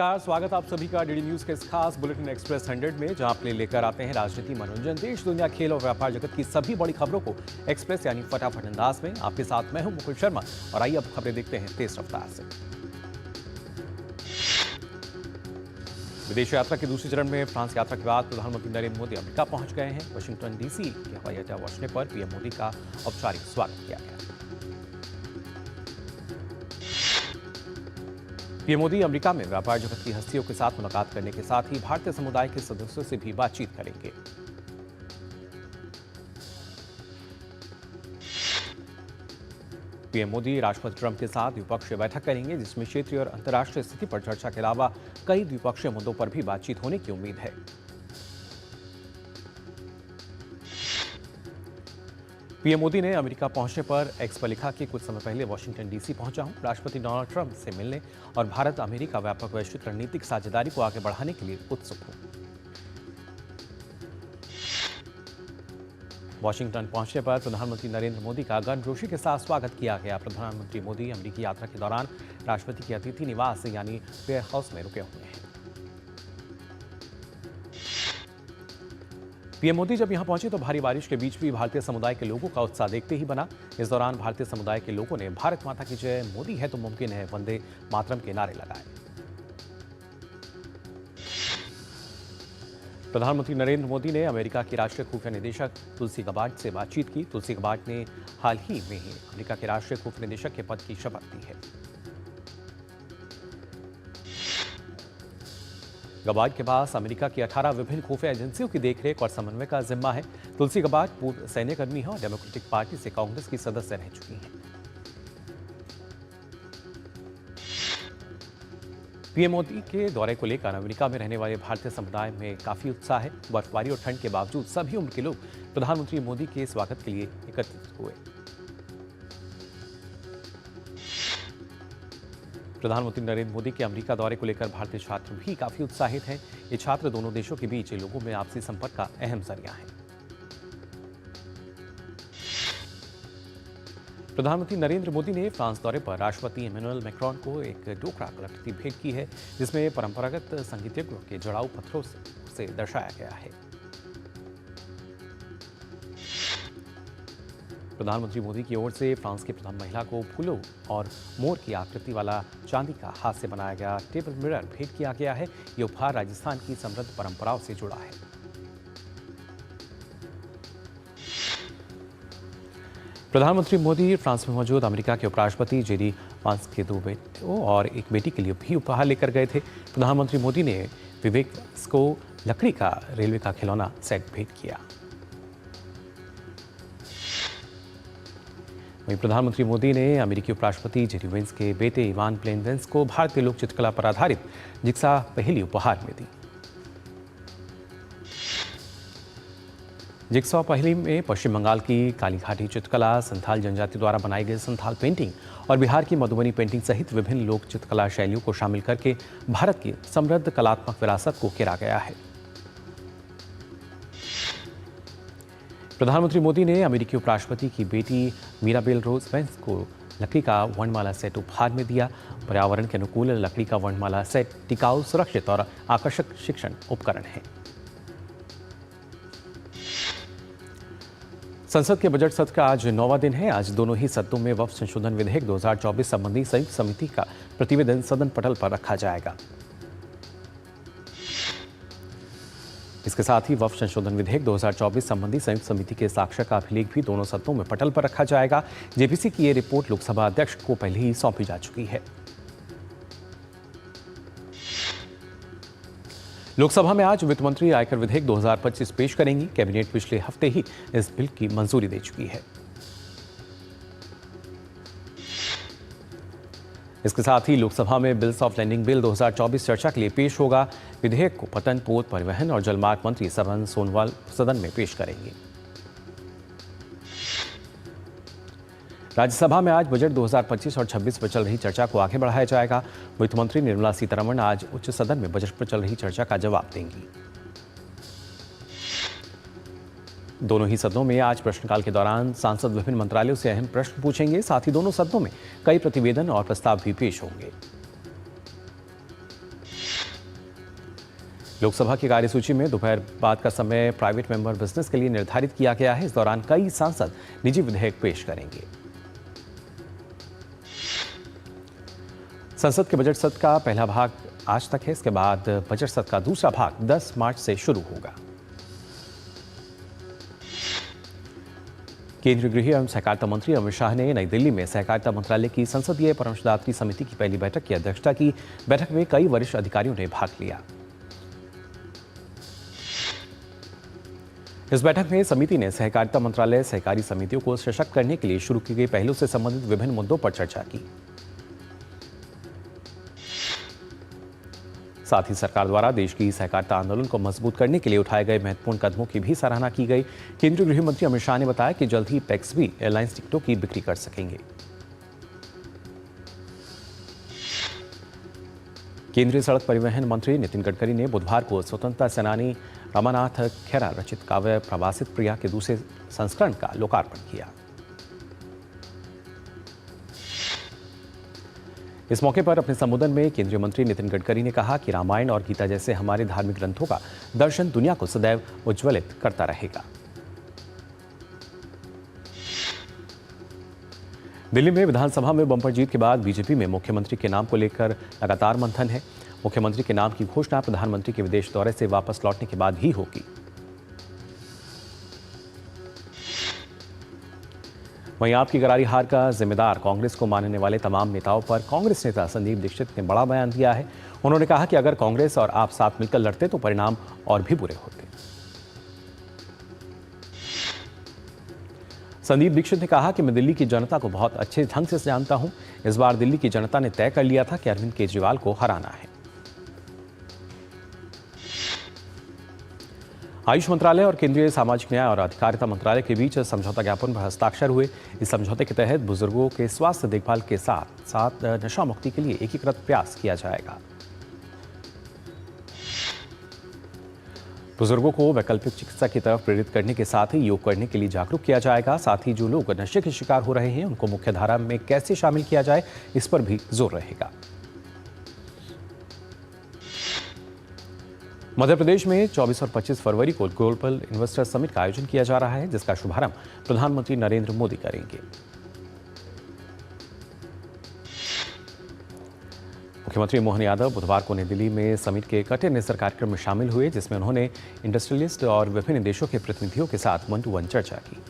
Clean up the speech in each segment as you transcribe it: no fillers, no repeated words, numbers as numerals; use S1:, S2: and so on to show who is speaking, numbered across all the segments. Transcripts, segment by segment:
S1: नमस्कार, स्वागत आप सभी का डीडी न्यूज के इस खास बुलेटिन एक्सप्रेस 100 में, जहां आप लेकर आते हैं राजनीति, मनोरंजन, देश दुनिया, खेल और व्यापार जगत की सभी बड़ी खबरों को एक्सप्रेस यानी फटाफट अंदाज में। आपके साथ मैं हूं मुकुल शर्मा और आइए अब खबरें देखते हैं तेज रफ्तार से। विदेश यात्रा के दूसरे चरण में फ्रांस यात्रा के बाद प्रधानमंत्री नरेंद्र मोदी अमेरिका पहुंच गए हैं। वाशिंगटन डीसी के हवाई अड्डा पहुंचने पर पीएम मोदी का औपचारिक स्वागत किया गया। पीएम मोदी अमेरिका में व्यापार जगत की हस्तियों के साथ मुलाकात करने के साथ ही भारतीय समुदाय के सदस्यों से भी बातचीत करेंगे। पीएम मोदी राष्ट्रपति ट्रंप के साथ द्विपक्षीय बैठक करेंगे, जिसमें क्षेत्रीय और अंतर्राष्ट्रीय स्थिति पर चर्चा के अलावा कई द्विपक्षीय मुद्दों पर भी बातचीत होने की उम्मीद है। पीएम मोदी ने अमेरिका पहुंचने पर एक्स पर लिखा कि कुछ समय पहले वाशिंगटन डीसी पहुंचा हूं, राष्ट्रपति डोनाल्ड ट्रंप से मिलने और भारत अमेरिका व्यापक वैश्विक रणनीतिक साझेदारी को आगे बढ़ाने के लिए उत्सुक हूं। वाशिंगटन पहुंचने पर प्रधानमंत्री नरेंद्र मोदी का गर्मजोशी के साथ स्वागत किया गया। प्रधानमंत्री मोदी अमेरिकी यात्रा के दौरान राष्ट्रपति के अतिथि निवास यानी वेयर हाउस में रुके हुए हैं। पीएम मोदी जब यहां पहुंचे तो भारी बारिश के बीच भी भारतीय समुदाय के लोगों का उत्साह देखते ही बना। इस दौरान भारतीय समुदाय के लोगों ने भारत माता की जय, मोदी है तो मुमकिन है, वंदे मातरम के नारे लगाए। प्रधानमंत्री नरेंद्र मोदी ने अमेरिका की राष्ट्रीय खुफिया निदेशक तुलसी गबार्ड से बातचीत की। तुलसी गबार्ड ने हाल ही में ही अमेरिका के राष्ट्रीय खुफिया निदेशक के पद की शपथ ली है। गबार्ड के पास अमेरिका की 18 विभिन्न खुफिया एजेंसियों की देखरेख और समन्वय का जिम्मा है। तुलसी गबार्ड पूर्व सैन्यकर्मी है और डेमोक्रेटिक पार्टी से कांग्रेस की सदस्य रह चुकी हैं। पीएम मोदी के दौरे को लेकर अमेरिका में रहने वाले भारतीय समुदाय में काफी उत्साह है। बर्फबारी और ठंड के बावजूद सभी उम्र के लोग प्रधानमंत्री मोदी के स्वागत के लिए एकत्रित हुए। प्रधानमंत्री नरेंद्र मोदी के अमेरिका दौरे को लेकर भारतीय छात्र भी काफी उत्साहित हैं। ये छात्र दोनों देशों के बीच लोगों में आपसी संपर्क का अहम जरिया है। प्रधानमंत्री नरेंद्र मोदी ने फ्रांस दौरे पर राष्ट्रपति इमैनुअल मैक्रोन को एक डोकरा कलाकृति भेंट की है, जिसमें परंपरागत संगीतज्ञों के जड़ाऊ पत्थरों से दर्शाया गया है। प्रधानमंत्री मोदी की ओर से फ्रांस की प्रथम महिला को फूलों और मोर की आकृति वाला चांदी का हाथ से बनाया गया टेबल मिरर भेंट किया गया है। ये उपहार राजस्थान की समृद्ध परंपराओं से जुड़ा है। प्रधानमंत्री मोदी फ्रांस में मौजूद अमेरिका के उपराष्ट्रपति जेडी वांस के 2 बेटों और एक बेटी के लिए भी उपहार लेकर गए थे। प्रधानमंत्री मोदी ने विवेक को लकड़ी का रेलवे का खिलौना सेट भेंट किया। वहीं प्रधानमंत्री मोदी ने अमेरिकी उपराष्ट्रपति जेडी वेंस के बेटे इवान प्लेन वेंस को भारतीय लोक चित्रकला पर आधारित जिक्सा पहेली उपहार में दी। जिक्सा पहेली में पश्चिम बंगाल की कालीघाटी चित्रकला, संथाल जनजाति द्वारा बनाई गई संथाल पेंटिंग और बिहार की मधुबनी पेंटिंग सहित विभिन्न लोक चित्रकला शैलियों को शामिल करके भारत की समृद्ध कलात्मक विरासत को घेरा गया है। प्रधानमंत्री मोदी ने अमेरिकी उपराष्ट्रपति की बेटी मीराबेल रोज वेंस को लकड़ी का वर्णमाला सेट उपहार में दिया। पर्यावरण के अनुकूल लकड़ी का वर्णमाला सेट टिकाऊ, सुरक्षित और आकर्षक शिक्षण उपकरण है। संसद के बजट सत्र का आज 9वां दिन है। आज दोनों ही सदनों में वक्फ संशोधन विधेयक 2024 संबंधी संयुक्त समिति का प्रतिवेदन सदन पटल पर रखा जाएगा। इसके साथ ही वक्फ संशोधन विधेयक 2024 संबंधी संयुक्त समिति के साक्ष्य का अभिलेख भी दोनों सदनों में पटल पर रखा जाएगा। जेपीसी की ये रिपोर्ट लोकसभा अध्यक्ष को पहले ही सौंपी जा चुकी है। लोकसभा में आज वित्त मंत्री आयकर विधेयक 2025 पेश करेंगी। कैबिनेट पिछले हफ्ते ही इस बिल की मंजूरी दे चुकी है। इसके साथ ही लोकसभा में बिल्स ऑफ लैंडिंग बिल 2024 चर्चा के लिए पेश होगा। विधेयक को पतन, पोत, परिवहन और जलमार्ग मंत्री सरबानंद सोनोवाल सदन में पेश करेंगे। राज्यसभा में आज बजट 2025 और 26 पर चल रही चर्चा को आगे बढ़ाया जाएगा। वित्त मंत्री निर्मला सीतारमण आज उच्च सदन में बजट पर चल रही चर्चा का जवाब देंगी। दोनों ही सदनों में आज प्रश्नकाल के दौरान सांसद विभिन्न मंत्रालयों से अहम प्रश्न पूछेंगे। साथ ही दोनों सदनों में कई प्रतिवेदन और प्रस्ताव भी पेश होंगे। लोकसभा की कार्यसूची में दोपहर बाद का समय प्राइवेट मेंबर बिजनेस के लिए निर्धारित किया गया है। इस दौरान कई सांसद निजी विधेयक पेश करेंगे। संसद के बजट सत्र का पहला भाग आज तक है। इसके बाद बजट सत्र का दूसरा भाग 10 मार्च से शुरू होगा। केंद्रीय गृह एवं सहकारिता मंत्री अमित शाह ने नई दिल्ली में सहकारिता मंत्रालय की संसदीय परामर्शदात्री समिति की पहली बैठक की अध्यक्षता की। बैठक में कई वरिष्ठ अधिकारियों ने भाग लिया। इस बैठक में समिति ने सहकारिता मंत्रालय सहकारी समितियों को सशक्त करने के लिए शुरू की गई पहलों से संबंधित विभिन्न मुद्दों पर चर्चा की। साथ ही सरकार द्वारा देश की सहकारिता आंदोलन को मजबूत करने के लिए उठाए गए महत्वपूर्ण कदमों की भी सराहना की गई। केंद्रीय गृह मंत्री अमित शाह ने बताया कि जल्द ही पैक्स भी एयरलाइंस टिकटों की बिक्री कर सकेंगे। केंद्रीय सड़क परिवहन मंत्री नितिन गडकरी ने बुधवार को स्वतंत्रता सेनानी रमानाथ खेरा रचित काव्य प्रवासित प्रिया के दूसरे संस्करण का लोकार्पण किया। इस मौके पर अपने संबोधन में केंद्रीय मंत्री नितिन गडकरी ने कहा कि रामायण और गीता जैसे हमारे धार्मिक ग्रंथों का दर्शन दुनिया को सदैव उज्ज्वलित करता रहेगा। दिल्ली में विधानसभा में बंपर जीत के बाद बीजेपी में मुख्यमंत्री के नाम को लेकर लगातार मंथन है। मुख्यमंत्री के नाम की घोषणा प्रधानमंत्री के विदेश दौरे से वापस लौटने के बाद ही होगी। वहीं आपकी करारी हार का जिम्मेदार कांग्रेस को मानने वाले तमाम नेताओं पर कांग्रेस नेता संदीप दीक्षित ने बड़ा बयान दिया है। उन्होंने कहा कि अगर कांग्रेस और आप साथ मिलकर लड़ते तो परिणाम और भी बुरे होते। संदीप दीक्षित ने कहा कि मैं दिल्ली की जनता को बहुत अच्छे ढंग से जानता हूं। इस बार दिल्ली की जनता ने तय कर लिया था कि अरविंद केजरीवाल को हराना है। आयुष मंत्रालय और केंद्रीय सामाजिक न्याय और अधिकारिता मंत्रालय के बीच समझौता ज्ञापन पर हस्ताक्षर हुए। इस समझौते के तहत बुजुर्गों के स्वास्थ्य देखभाल के साथ साथ नशा मुक्ति के लिए एकीकृत प्रयास किया जाएगा। बुजुर्गों को वैकल्पिक चिकित्सा की तरफ प्रेरित करने के साथ ही योग करने के लिए जागरूक किया जाएगा। साथ ही जो लोग नशे के शिकार हो रहे हैं उनको मुख्यधारा में कैसे शामिल किया जाए, इस पर भी जोर रहेगा। मध्य प्रदेश में 24 और 25 फरवरी को ग्लोबल इन्वेस्टर समिट का आयोजन किया जा रहा है, जिसका शुभारंभ प्रधानमंत्री नरेंद्र मोदी करेंगे। मुख्यमंत्री मोहन यादव बुधवार को नई दिल्ली में समिट के कटे निस्तर कार्यक्रम में शामिल हुए, जिसमें उन्होंने इंडस्ट्रियलिस्ट और विभिन्न देशों के प्रतिनिधियों के साथ 1-to-1 चर्चा की।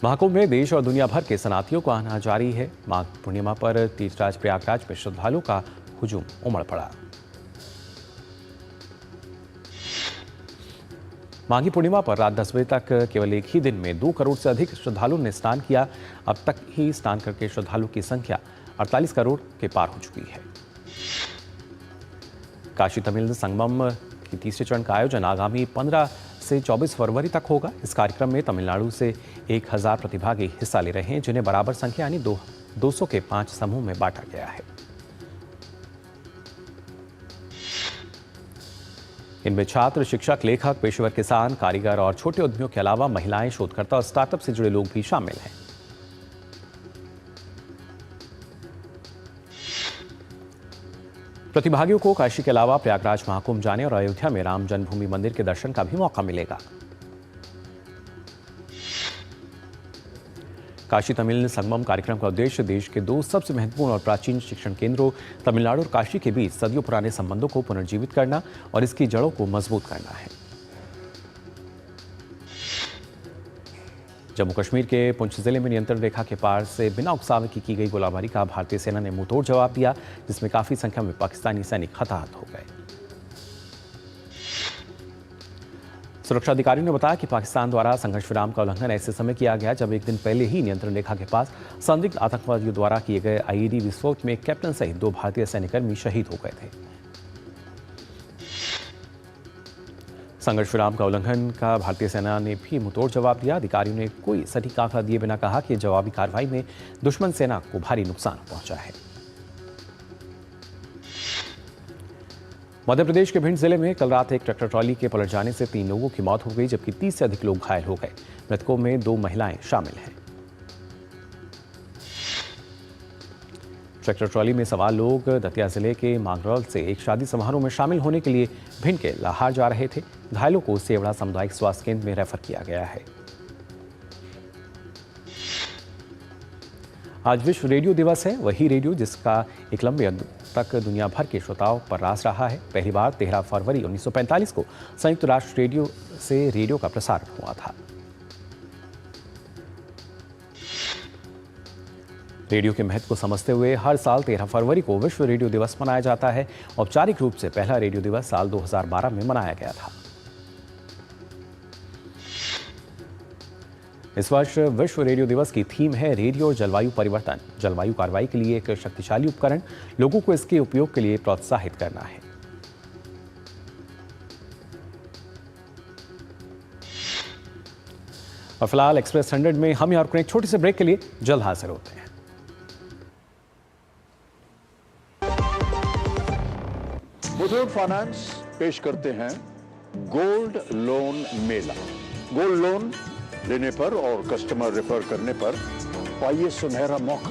S1: महाकुंभ में देश और दुनिया भर के सनातियों को आना जारी है। माघ पूर्णिमा पर तीर्थराज प्रयागराज में श्रद्धालुओं का हुजूम उमड़ पड़ा। माघी पूर्णिमा पर रात 10 बजे तक केवल एक ही दिन में 2 करोड़ से अधिक श्रद्धालुओं ने स्नान किया। अब तक ही स्नान करके श्रद्धालुओं की संख्या 48 करोड़ के पार हो चुकी है। काशी तमिल संगमम की तीसरे चरण का आयोजन आगामी 15 से 24 फरवरी तक होगा। इस कार्यक्रम में तमिलनाडु से 1000 प्रतिभागी हिस्सा ले रहे हैं, जिन्हें बराबर संख्या यानी 200 के 5 समूह में बांटा गया है। इनमें छात्र, शिक्षक, लेखक, पेशेवर किसान, कारीगर और छोटे उद्यमियों के अलावा महिलाएं, शोधकर्ता और स्टार्टअप से जुड़े लोग भी शामिल हैं। प्रतिभागियों को काशी के अलावा प्रयागराज महाकुंभ जाने और अयोध्या में राम जन्मभूमि मंदिर के दर्शन का भी मौका मिलेगा। काशी तमिल संगमम कार्यक्रम का उद्देश्य देश के 2 सबसे महत्वपूर्ण और प्राचीन शिक्षण केंद्रों तमिलनाडु और काशी के बीच सदियों पुराने संबंधों को पुनर्जीवित करना और इसकी जड़ों को मजबूत करना है। जम्मू कश्मीर के पुंछ जिले में नियंत्रण रेखा के पार से बिना उकसावे की गई गोलाबारी का भारतीय सेना ने मुंहतोड़ जवाब दिया, जिसमें काफी संख्या में पाकिस्तानी सैनिक हताहत हो गए। सुरक्षा अधिकारियों ने बताया कि पाकिस्तान द्वारा संघर्ष विराम का उल्लंघन ऐसे समय किया गया जब एक दिन पहले ही नियंत्रण रेखा के पास संदिग्ध आतंकवादियों द्वारा किए गए आईईडी विस्फोट में कैप्टन सहित 2 भारतीय सैन्यकर्मी शहीद हो गए थे। संघर्ष विराम का उल्लंघन का भारतीय सेना ने भी मुंहतोड़ जवाब दिया। अधिकारियों ने कोई सटीक आंकड़ा दिए बिना कहा कि जवाबी कार्रवाई में दुश्मन सेना को भारी नुकसान पहुंचा है। मध्य प्रदेश के भिंड जिले में कल रात एक ट्रैक्टर ट्रॉली के पलट जाने से 3 लोगों की मौत हो गई, जबकि 30 से अधिक लोग घायल हो गए। मृतकों में 2 महिलाएं शामिल हैं। ट्रैक्टर ट्रॉली में सवार लोग दतिया जिले के मांगरौल से एक शादी समारोह में शामिल होने के लिए भिंड के लाहार जा रहे थे। घायलों को सेवड़ा सामुदायिक स्वास्थ्य केंद्र में रेफर किया गया है। आज विश्व रेडियो दिवस है, वही रेडियो जिसका एक लंबे तक दुनिया भर के श्रोताओं पर राज रहा है। पहली बार 13 फरवरी 1945 को संयुक्त राष्ट्र रेडियो से रेडियो का प्रसारण हुआ था। रेडियो के महत्व को समझते हुए हर साल 13 फरवरी को विश्व रेडियो दिवस मनाया जाता है। औपचारिक रूप से पहला रेडियो दिवस साल 2012 में मनाया गया था। इस वर्ष विश्व रेडियो दिवस की थीम है रेडियो जलवायु परिवर्तन। जलवायु कार्रवाई के लिए एक शक्तिशाली उपकरण, लोगों को इसके उपयोग के लिए प्रोत्साहित करना है। और फिलहाल एक्सप्रेस 100 में हम यहाँ एक छोटे से ब्रेक के लिए जल्द हाजिर होते हैं।
S2: मुथूट फाइनेंस पेश करते हैं गोल्ड लोन मेला। गोल्ड लोन लेने पर और कस्टमर रेफर करने पर पाइए सुनहरा मौका,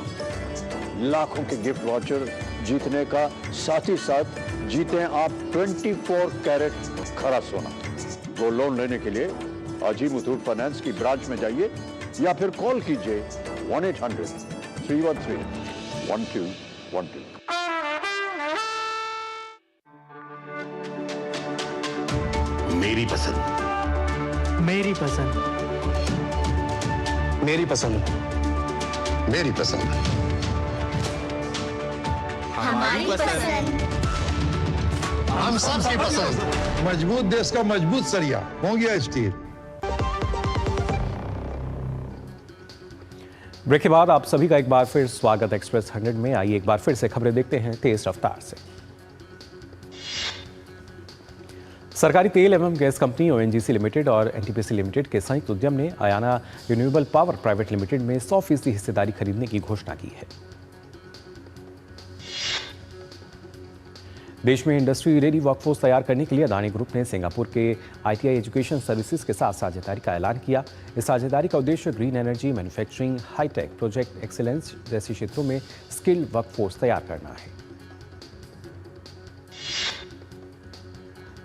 S2: लाखों के गिफ्ट वाउचर जीतने का, साथ ही साथ जीतें आप 24 कैरेट खरा सोना। गोल्ड लोन लेने के लिए आज ही मुथूट फाइनेंस की ब्रांच में जाइए या फिर कॉल कीजिए 1-800-313-1212।
S3: मेरी पसंद,
S4: मेरी पसंद,
S3: मेरी पसंद, मेरी पसंद,
S5: हमारी पसंद,
S3: हम सबकी पसंद।
S6: मजबूत देश का मजबूत सरिया हो गया स्टील।
S1: ब्रेक के बाद आप सभी का एक बार फिर स्वागत एक्सप्रेस 100 में। आइए एक बार फिर से खबरें देखते हैं तेज रफ्तार से। सरकारी तेल एवं गैस कंपनी ओएनजीसी लिमिटेड और एनटीपीसी लिमिटेड के संयुक्त उद्यम ने Ayana renewable power private limited में 100% हिस्सेदारी खरीदने की घोषणा की है। देश में इंडस्ट्री रेडी वर्कफोर्स तैयार करने के लिए अदानी ग्रुप ने सिंगापुर के आईटीआई एजुकेशन सर्विसेज के साथ साझेदारी का ऐलान किया। इस साझेदारी का उद्देश्य green energy, manufacturing, high tech, project excellence जैसे क्षेत्रों में स्किल्ड वर्कफोर्स तैयार करना है।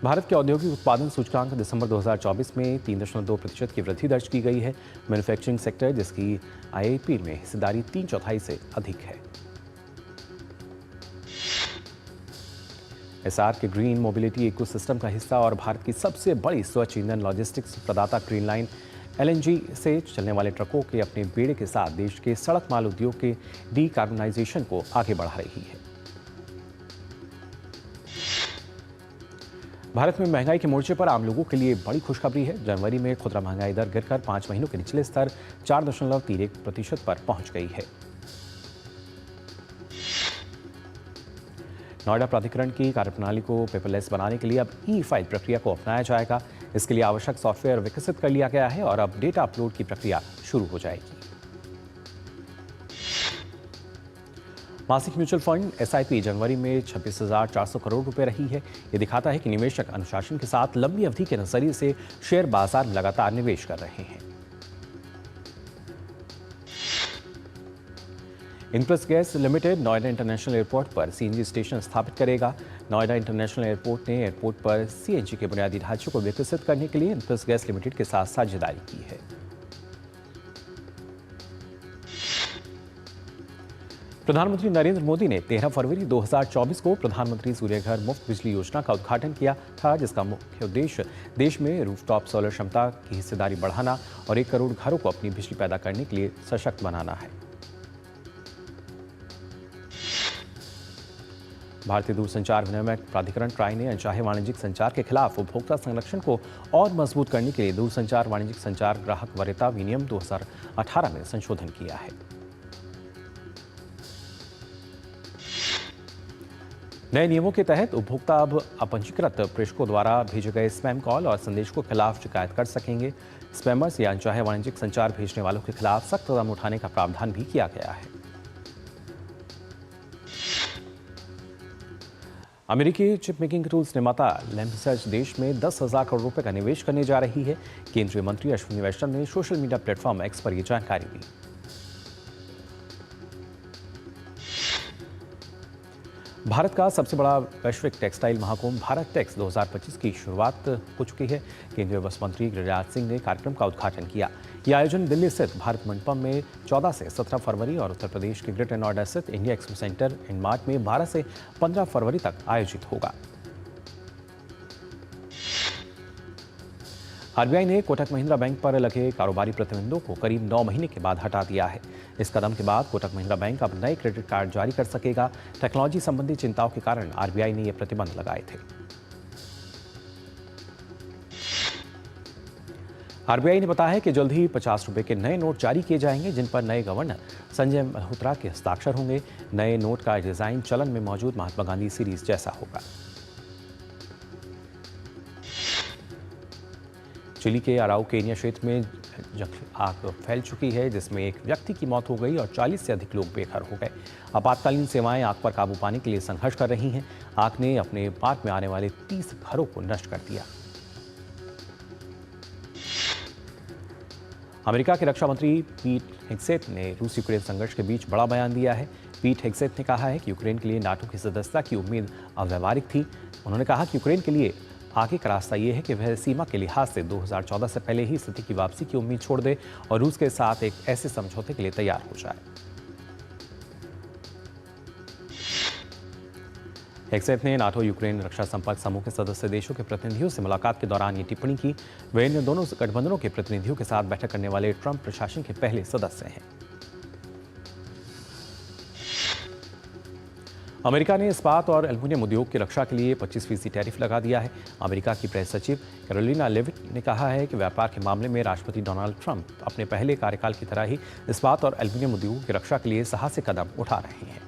S1: भारत के औद्योगिक उत्पादन सूचकांक दिसंबर 2024 में 3.2% की वृद्धि दर्ज की गई है। मैन्युफैक्चरिंग सेक्टर, जिसकी आईआईपी में हिस्सेदारी 3/4 से अधिक है। एसआर के ग्रीन मोबिलिटी इकोसिस्टम का हिस्सा और भारत की सबसे बड़ी स्वच्छ ईंधन लॉजिस्टिक्स प्रदाता ग्रीन लाइन एलएनजी से चलने वाले ट्रकों के अपने बेड़े के साथ देश के सड़क माल उद्योग के डीकार्बनाइजेशन को आगे बढ़ा रही है। भारत में महंगाई के मोर्चे पर आम लोगों के लिए बड़ी खुशखबरी है। जनवरी में खुदरा महंगाई दर गिरकर 5 महीनों के निचले स्तर 4.31% पर पहुंच गई है। नोएडा प्राधिकरण की कार्यप्रणाली को पेपरलेस बनाने के लिए अब ई-फाइल प्रक्रिया को अपनाया जाएगा। इसके लिए आवश्यक सॉफ्टवेयर विकसित कर लिया गया है और अब डेटा अपलोड की प्रक्रिया शुरू हो जाएगी। मासिक म्यूचुअल फंड एसआईपी जनवरी में 26,400 करोड़ रुपए रही है। ये दिखाता है कि निवेशक अनुशासन के साथ लंबी अवधि के नजरिए से शेयर बाजार में लगातार निवेश कर रहे हैं। इनप्लस gas limited Noida international airport पर सीएनजी स्टेशन स्थापित करेगा। नोएडा इंटरनेशनल एयरपोर्ट ने एयरपोर्ट पर सीएनजी के बुनियादी ढांचे को विकसित करने के लिए इनप्लस गैस लिमिटेड के साथ साझेदारी की है। प्रधानमंत्री नरेंद्र मोदी ने 13 फरवरी 2024 को प्रधानमंत्री सूर्यघर मुफ्त बिजली योजना का उद्घाटन किया था, जिसका मुख्य उद्देश्य देश में रूफटॉप सोलर क्षमता की हिस्सेदारी बढ़ाना और 1 करोड़ घरों को अपनी बिजली पैदा करने के लिए सशक्त बनाना है। भारतीय दूरसंचार विनियामक प्राधिकरण ट्राई ने अनचाहे वाणिज्यिक संचार के खिलाफ उपभोक्ता संरक्षण को और मजबूत करने के लिए दूरसंचार वाणिज्यिक संचार ग्राहक वरीयता विनियम 2018 में संशोधन किया है। नए नियमों के तहत उपभोक्ता अब अपंजीकृत प्रेषकों द्वारा भेजे गए स्पैम कॉल और संदेश के खिलाफ शिकायत कर सकेंगे। स्पैमर्स या अनचाहे वाणिज्यिक संचार भेजने वालों के खिलाफ सख्त कदम उठाने का प्रावधान भी किया गया है। अमेरिकी चिप मेकिंग टूल्स निर्माता लैम रिसर्च देश में 10,000 करोड़ रुपए का निवेश करने जा रही है। केंद्रीय मंत्री अश्विनी वैष्णव ने सोशल मीडिया प्लेटफॉर्म एक्स पर यह जानकारी दी। भारत का सबसे बड़ा वैश्विक टेक्सटाइल महाकुंभ भारत टेक्स 2025 की शुरुआत हो चुकी है। केंद्रीय वस्त्र मंत्री गिरिराज सिंह ने कार्यक्रम का उद्घाटन किया। यह आयोजन दिल्ली स्थित भारत मंडपम में 14 से 17 फरवरी और उत्तर प्रदेश के ग्रेटर नोएडा स्थित इंडिया एक्सपो सेंटर इन मार्ट में 12 से 15 फरवरी तक आयोजित होगा। आरबीआई ने कोटक महिंद्रा बैंक पर लगे कारोबारी प्रतिबंधों को करीब 9 महीने के बाद हटा दिया है। इस कदम के बाद कोटक महिंद्रा बैंक अब नए क्रेडिट कार्ड जारी कर सकेगा। टेक्नोलॉजी संबंधी चिंताओं के कारण आरबीआई ने ये प्रतिबंध लगाए थे। आरबीआई ने बताया है कि जल्द ही 50 रुपए के नए नोट जारी किए जाएंगे, जिन पर नए गवर्नर संजय मल्होत्रा के हस्ताक्षर होंगे। नए नोट का डिजाइन चलन में मौजूद महात्मा गांधी सीरीज जैसा होगा। चिली के अराउकेनिया क्षेत्र में आग फैल चुकी है, जिसमें एक व्यक्ति की मौत हो गई और 40 से अधिक लोग बेघर हो गए। आपातकालीन सेवाएं आग पर काबू पाने के लिए संघर्ष कर रही हैं। आग ने अपने पार्क में आने वाले 30 घरों को नष्ट कर दिया। अमेरिका के रक्षा मंत्री पीट हेग्सेथ ने रूस यूक्रेन संघर्ष के बीच बड़ा बयान दिया है। पीट हेग्सेथ ने कहा है कि यूक्रेन के लिए नाटो की सदस्यता की उम्मीद अव्यावहारिक थी। उन्होंने कहा कि यूक्रेन के लिए आगे का रास्ता यह है कि वह सीमा के लिहाज से 2014 से पहले ही स्थिति की वापसी की उम्मीद छोड़ दे और रूस के साथ एक ऐसे समझौते के लिए तैयार हो जाए। हेग्सेथ ने नाटो यूक्रेन रक्षा संपर्क समूह के सदस्य देशों के प्रतिनिधियों से मुलाकात के दौरान ये टिप्पणी की। वे इन दोनों गठबंधनों के प्रतिनिधियों के साथ बैठक करने वाले ट्रंप प्रशासन के पहले सदस्य हैं। अमेरिका ने इस्पात और एल्युमिनियम उद्योग की रक्षा के लिए 25% टैरिफ लगा दिया है। अमेरिका की प्रेस सचिव कैरोलिना लेविट ने कहा है कि व्यापार के मामले में राष्ट्रपति डोनाल्ड ट्रंप अपने पहले कार्यकाल की तरह ही इस्पात और एल्युमिनियम उद्योग की रक्षा के लिए साहसिक कदम उठा रहे हैं।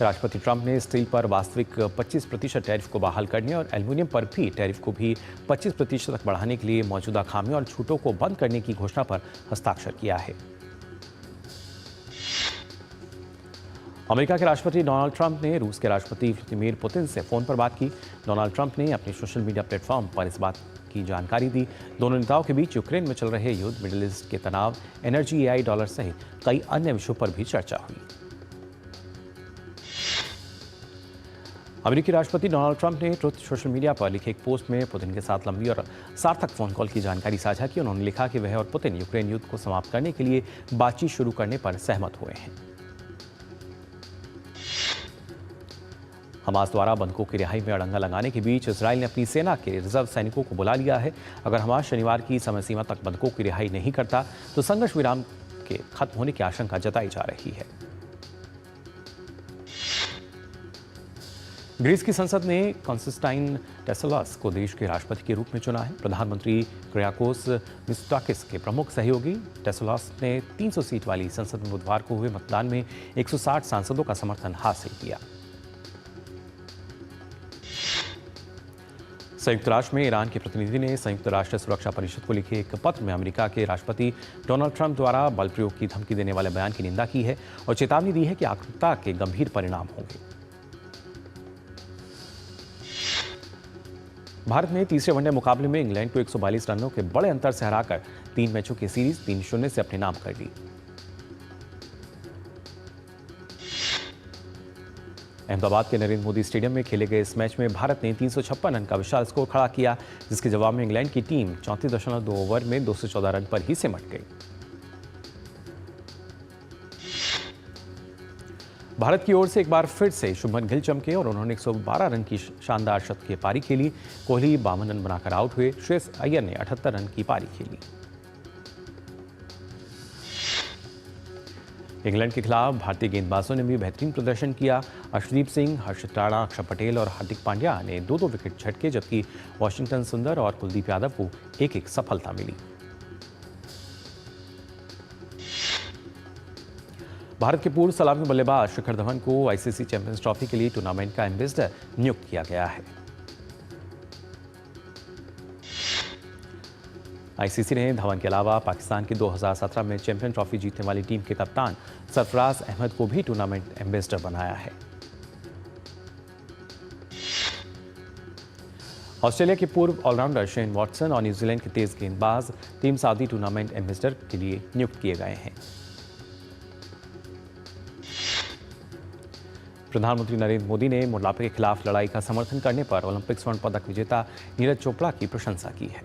S1: राष्ट्रपति ट्रंप ने स्टील पर वास्तविक 25% टैरिफ को बहाल करने और एल्युमिनियम पर भी टैरिफ को भी 25% तक बढ़ाने के लिए मौजूदा खामियों और छूटों को बंद करने की घोषणा पर हस्ताक्षर किया है। अमेरिका के राष्ट्रपति डोनाल्ड ट्रंप ने रूस के राष्ट्रपति व्लादिमीर पुतिन से फोन पर बात की। डोनाल्ड ट्रंप ने अपने सोशल मीडिया प्लेटफॉर्म पर इस बात की जानकारी दी। दोनों नेताओं के बीच यूक्रेन में चल रहे युद्ध, मिडिल ईस्ट के तनाव, एनर्जी, एआई, डॉलर सहित कई अन्य विषयों पर भी चर्चा हुई। अमेरिकी राष्ट्रपति डोनाल्ड ट्रंप ने ट्रुथ सोशल मीडिया पर लिखे एक पोस्ट में पुतिन के साथ लंबी और सार्थक फोन कॉल की जानकारी साझा की। उन्होंने लिखा कि वह और पुतिन यूक्रेन युद्ध को समाप्त करने के लिए बातचीत शुरू करने पर सहमत हुए हैं। हमास द्वारा बंधकों की रिहाई में अड़ंगा लगाने के बीच इजराइल ने अपनी सेना के रिजर्व सैनिकों को बुला लिया है। अगर हमास शनिवार की समय सीमा तक बंधकों की रिहाई नहीं करता तो संघर्ष विराम के खत्म होने की आशंका जताई जा रही है। ग्रीस की संसद ने कॉन्स्टेंटाइन टेसोलस को देश के राष्ट्रपति के रूप में चुना है। प्रधानमंत्री क्रियाकोस मित्सोटाकिस के प्रमुख सहयोगी टेसोलस ने 300 सीट वाली संसद में बुधवार को हुए मतदान में 160 सांसदों का समर्थन हासिल किया। संयुक्त राष्ट्र में ईरान के प्रतिनिधि ने संयुक्त राष्ट्र सुरक्षा परिषद को लिखे एक पत्र में अमेरिका के राष्ट्रपति डोनाल्ड ट्रंप द्वारा बल प्रयोग की धमकी देने वाले बयान की निंदा की है और चेतावनी दी है कि आक्रामकता के गंभीर परिणाम होंगे। भारत ने तीसरे वनडे मुकाबले में इंग्लैंड को 142 रनों के बड़े अंतर से हराकर 3 मैचों की सीरीज 3-0 से अपने नाम कर ली। अहमदाबाद के नरेंद्र मोदी स्टेडियम में खेले गए इस मैच में भारत ने 356 रन का विशाल स्कोर खड़ा किया, जिसके जवाब में इंग्लैंड की टीम 34.2 ओवर में 214 रन पर ही सिमट गई। भारत की ओर से एक बार फिर से शुभमन गिल चमके और उन्होंने 112 रन की शानदार शतकीय पारी खेली। कोहली 52 रन बनाकर आउट हुए। श्रेयस अय्यर ने 78 रन की पारी खेली। इंग्लैंड के खिलाफ भारतीय गेंदबाजों ने भी बेहतरीन प्रदर्शन किया। अर्शदीप सिंह, हर्षित राणा, अक्षर पटेल और हार्दिक पांड्या ने 2-2 विकेट झटके, जबकि वाशिंगटन सुंदर और कुलदीप यादव को 1-1 सफलता मिली। भारत के पूर्व सलामी बल्लेबाज शिखर धवन को आईसीसी चैंपियंस ट्रॉफी के लिए टूर्नामेंट का एम्बेसडर नियुक्त किया गया है। आईसीसी ने धवन के अलावा पाकिस्तान की 2017 में चैंपियन ट्रॉफी जीतने वाली टीम के कप्तान सरफराज अहमद को भी टूर्नामेंट एम्बेसडर बनाया है। ऑस्ट्रेलिया के पूर्व ऑलराउंडर शेन वॉटसन और न्यूजीलैंड के तेज गेंदबाज टीम साउदी टूर्नामेंट एम्बेसडर के लिए नियुक्त किए गए हैं। प्रधानमंत्री नरेंद्र मोदी ने मोटापे के खिलाफ लड़ाई का समर्थन करने पर ओलंपिक स्वर्ण पदक विजेता नीरज चोपड़ा की प्रशंसा की है।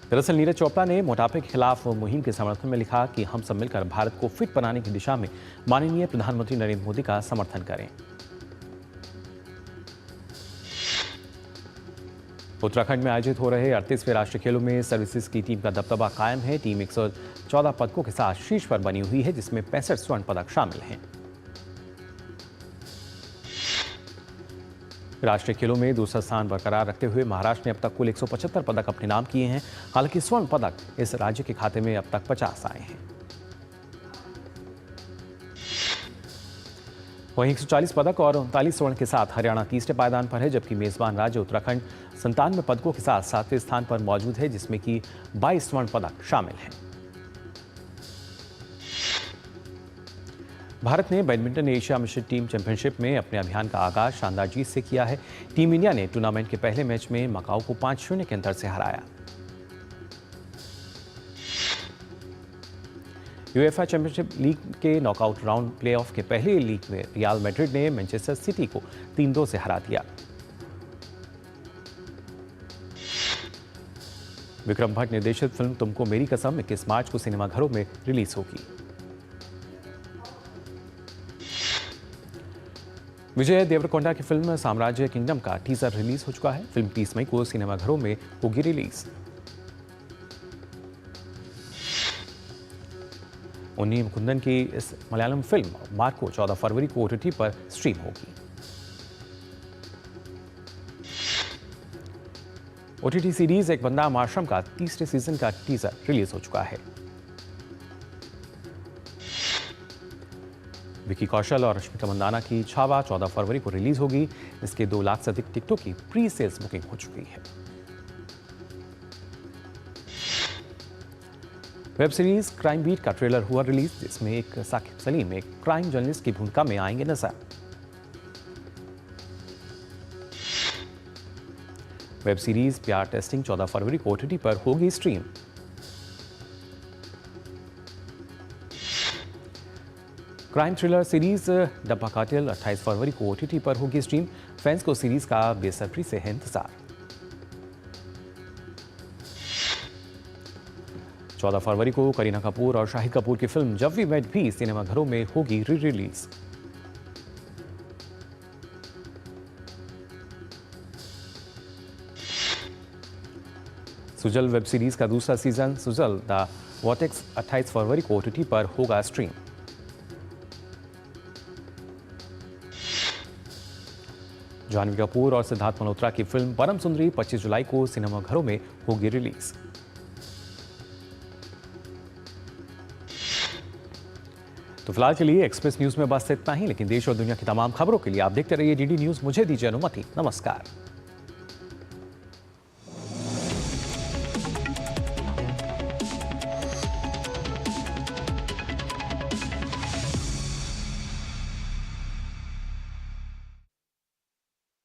S1: दरअसल नीरज चोपड़ा ने मोटापे के खिलाफ मुहिम के समर्थन में लिखा कि हम सब मिलकर भारत को फिट बनाने की दिशा में माननीय प्रधानमंत्री नरेंद्र मोदी का समर्थन करें। उत्तराखंड में आयोजित हो रहे 38वें राष्ट्रीय खेलों में सर्विसेज की टीम का दबदबा कायम है। टीम 114 पदकों के साथ शीर्ष पर बनी हुई है, जिसमें 65 स्वर्ण पदक शामिल हैं। राष्ट्रीय खेलों में दूसरा स्थान बरकरार रखते हुए महाराष्ट्र ने अब तक कुल 175 पदक अपने नाम किए हैं। हालांकि स्वर्ण पदक इस राज्य के खाते में अब तक 50 आए हैं। वहीं 140 पदक और 39 स्वर्ण के साथ हरियाणा तीसरे पायदान पर है, जबकि मेजबान राज्य उत्तराखंड 97 पदकों के साथ 7वें स्थान पर मौजूद है, जिसमें कि 22 स्वर्ण पदक शामिल हैं। भारत ने बैडमिंटन एशिया मिश्रित टीम चैंपियनशिप में अपने अभियान का आगाज शानदार जीत से किया है। टीम इंडिया ने टूर्नामेंट के पहले मैच में मकाऊ को 5-0 के अंतर से हराया। यूएफए चैंपियनशिप लीग के नॉकआउट राउंड प्लेऑफ के पहले लीग में रियल मैड्रिड ने मैनचेस्टर सिटी को 3-2 से हरा दिया। विक्रम भट्ट निर्देशित फिल्म तुमको मेरी कसम 21 मार्च को सिनेमाघरों में रिलीज होगी। विजय देवरकोंडा की फिल्म साम्राज्य किंगडम का टीजर रिलीज हो चुका है। फिल्म 30 मई को सिनेमाघरों में होगी रिलीज। उन्नी मुकुंदन की इस मलयालम फिल्म मार्को 14 फरवरी को ओटीटी पर स्ट्रीम होगी। ओटीटी सीरीज एक बंदा माशरम का तीसरे सीजन का टीजर रिलीज हो चुका है। विकी कौशल और रश्मिका मंदाना की छावा 14 फरवरी को रिलीज होगी। इसके 2 लाख से अधिक टिकटों की प्री सेल्स बुकिंग हो चुकी है। वेब सीरीज क्राइम बीट का ट्रेलर हुआ रिलीज, जिसमें एक साकिब सलीम एक क्राइम जर्नलिस्ट की भूमिका में आएंगे नजर। वेब सीरीज प्यार टेस्टिंग 14 फरवरी को ओटीटी पर होगी स्ट्रीम। क्राइम थ्रिलर सीरीज डब्बा कातिल 28 फरवरी को ओटीटी पर होगी स्ट्रीम। फैंस को सीरीज का बेसब्री से है इंतजार। 14 फरवरी को करीना कपूर और शाहिद कपूर की फिल्म जब वी मेट भी सिनेमाघरों में होगी re release. Sujal web series का दूसरा सीजन सुजल द वॉटेक्स 28 फरवरी को ओटीटी पर होगा स्ट्रीम। जानवी कपूर और सिद्धार्थ मल्होत्रा की फिल्म परम सुंदरी 25 जुलाई को सिनेमाघरों में होगी रिलीज। तो फिलहाल के लिए एक्सप्रेस न्यूज में बस इतना ही, लेकिन देश और दुनिया की तमाम खबरों के लिए आप देखते रहिए डीडी न्यूज। मुझे दीजिए अनुमति। नमस्कार।